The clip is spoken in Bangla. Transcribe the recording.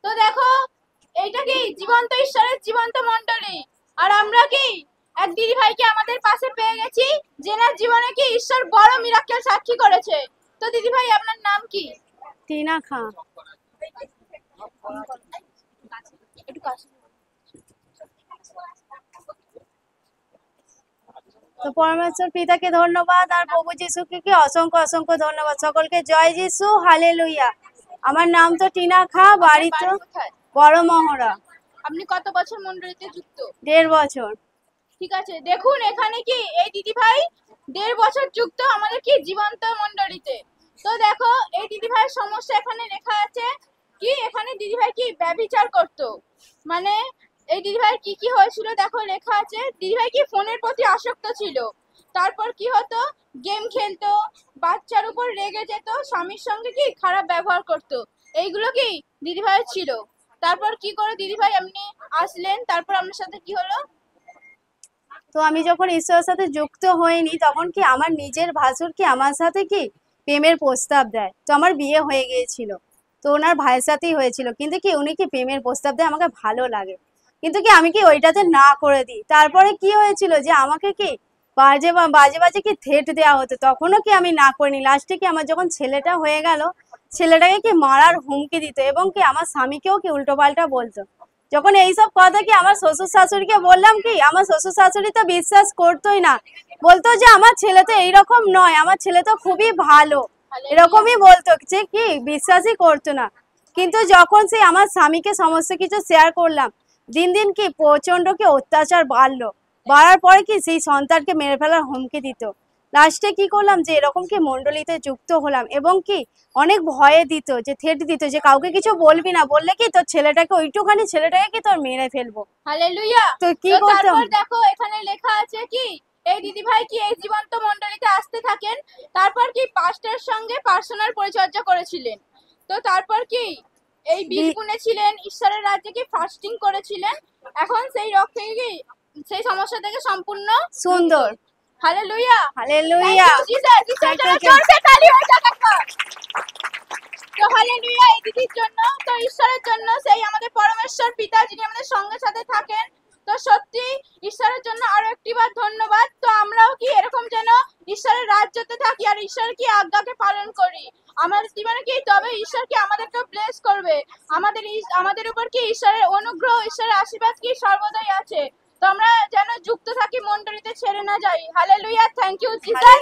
তো দেখো এইটা কি জীবন্ত ঈশ্বরের জীবন্ত মণ্ডলী, আর আমরা কি এক দিদি ভাইকে আমাদের পাশে পেয়ে গেছি, যেনার জীবনে কি ঈশ্বর বড় মিরাকেল সাক্ষী করেছে। তো দিদি ভাই আপনার নাম কি? টিনা খাঁ। তো পরমেশ্বর পিতাকে ধন্যবাদ আর প্রভু যিশুকে কি অসংখ্য অসংখ্য ধন্যবাদ। সকলকে জয় যিশু, হালেলুয়া। আমার নাম তো টিনা খাঁ, বাড়ি তো বড় মহড়া। আপনি কত বছর মণ্ডলীতে যুক্ত? 1.5 বছর। ঠিক আছে, দেখুন এখানে কি এই দিদি ভাই 1.5 বছর যুক্ত আমাদের কি জীবন্ত মণ্ডলীতে। তো দেখো এই দিদি ভাইয়ের সমস্যা এখানে লেখা আছে কি, এখানে দিদি ভাই কি ব্যভিচার করতো, মানে এই দিদি ভাইয়ের কি কি হয়েছিল দেখো লেখা আছে। দিদি ভাই কি ফোনের প্রতি আসক্ত ছিল, তারপর কি হতো গেম খেলতো, বাচ্চার উপর রেগে যেত, স্বামীর সঙ্গে কি খারাপ ব্যবহার করতো, এইগুলো কি দিদি ভাইয়ের ছিল। তারপর কি করে দিদি ভাই আপনি আসলেন, তারপর আপনার সাথে কি হলো? তো আমি যখন ঈশ্বরের সাথে যুক্ত হইনি তখন কি আমার নিজের ভাসুর কি আমার সাথে কি প্রেমের প্রস্তাব দেয়। তো আমার বিয়ে হয়ে গিয়েছিল, তো ওনার ভাইয়ের সাথেই হয়েছিল, কিন্তু কি উনি কি প্রেমের প্রস্তাব দেয়, আমাকে ভালো লাগে, কিন্তু কি আমি কি ওইটাতে না করে দিই। তারপরে কি হয়েছিল যে আমাকে কি বাজে বাজে কি থ্রেট দেওয়া হতো, তখনও কি আমি না করিনি। লাস্টে কি আমার যখন ছেলেটা হয়ে গেল, ছেলেটাকে কি মারার হুমকি দিত এবং কি আমার স্বামীকেও কি উল্টো পাল্টা বলতো। যখন এইসব কথা কি আমার শ্বশুর শাশুড়িকে বললাম, কি আমার শ্বশুর শাশুড়ি তো বিশ্বাস করতোই না, বলতো যে আমার ছেলে তো এইরকম নয়, আমার ছেলে তো খুবই ভালো, এরকমই বলতো, যে কি বিশ্বাসই করতো না। কিন্তু যখন সেই আমার স্বামীকে সমস্ত কিছু শেয়ার করলাম, দিন দিন কি প্রচন্ড কি অত্যাচার বাড়ার পরে কি সেই সন্তানকে মেরে ফেলার হুমকি দিত। লাস্টে কি করলাম যে এরকম কি মণ্ডলীতে যুক্ত হলাম, এবং কি অনেক ভয়ে দিত, যে থ্রেট দিত যে কাউকে কিছু বলবি না, বললে কি তোর ছেলেটাকে ওইটুখানি ছেলেটাকে কি তোর মেরে ফেলবো। হালেলুয়া। তো কি করতাম, তারপর দেখো এখানে লেখা আছে কি এই দিদি ভাই কি এই জীবন্ত মণ্ডলীতে আসতে থাকেন, তারপর কি পাস্টরের সঙ্গে পার্সোনাল পরিচর্যা করেছিলেন। তো তারপর কি এই বীজ বুনেছিলেন, ঈশ্বরের রাজ্যে কি ফাস্টিং করেছিলেন, এখন সেই রোগ থেকে কি সেই সমস্যা থেকে সম্পূর্ণ সুন্দর। Hallelujah, hallelujah. তো হালেলুয়া এই দিদির জন্য, তো ঈশ্বরের জন্য, সেই আমাদের পরমেশ্বর পিতা যিনি আমাদের সঙ্গে সাথে থাকেন। তো সত্যি ঈশ্বরের জন্য আরো একটিবার ধন্যবাদ। তো আমরাও কি এরকম যেন ঈশ্বরের রাজ্যতে থাকি আর ঈশ্বরের কি আজ্ঞাকে পালন করি আমাদের জীবনে, কি তবে ঈশ্বর কি আমাদেরকে ব্লেস করবে, আমাদের উপর কি ঈশ্বরের অনুগ্রহ, ঈশ্বরের আশীর্বাদ কি সর্বদাই আছে। তো আমরা যেন যুক্ত থাকি, মণ্ডলীতে ছেড়ে না যাই। Hallelujah, thank you Jesus.